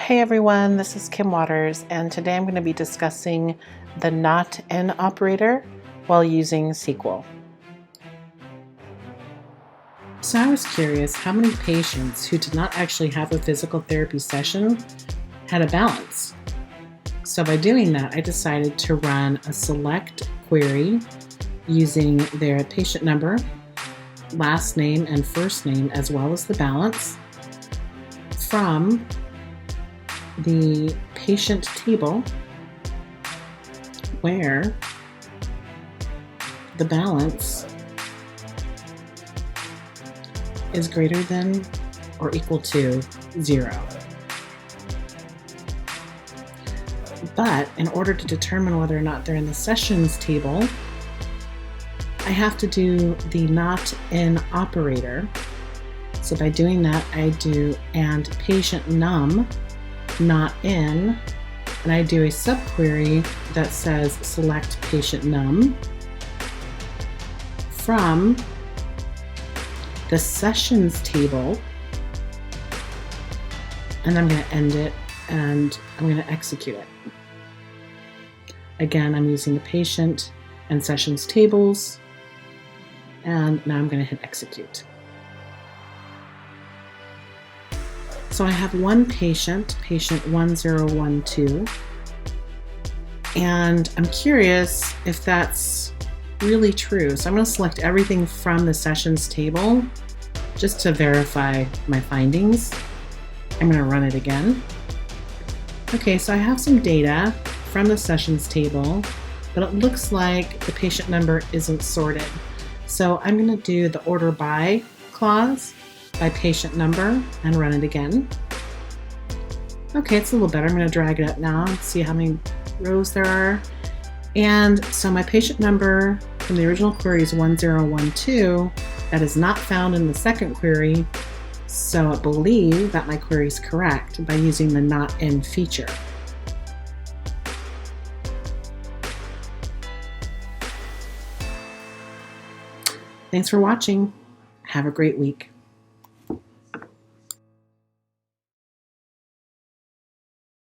Hey everyone, this is Kim Waters, and today I'm going to be discussing the not in operator while using SQL. So I was curious how many patients who did not actually have a physical therapy session had a balance. So by doing that, I decided to run a select query using their patient number, last name, and first name, as well as the balance from the patient table where the balance is greater than or equal to 0. But in order to determine whether or not they're in the sessions table, I have to do the not in operator. So by doing that, I do and patient num not in, and I do a subquery that says select patient num from the sessions table, and I'm going to end it and I'm going to execute it. Again, I'm using the patient and sessions tables, and now I'm going to hit execute. So I have one patient, patient 1012, and I'm curious if that's really true. So I'm going to select everything from the sessions table just to verify my findings. I'm going to run it again. Okay, so I have some data from the sessions table, but it looks like the patient number isn't sorted. So I'm going to do the order by clause by patient number and run it again. Okay, it's a little better. I'm going to drag it up now and see how many rows there are. And so my patient number from the original query is 1012. That is not found in the second query, so I believe that my query is correct by using the not in feature. Thanks for watching. Have a great week.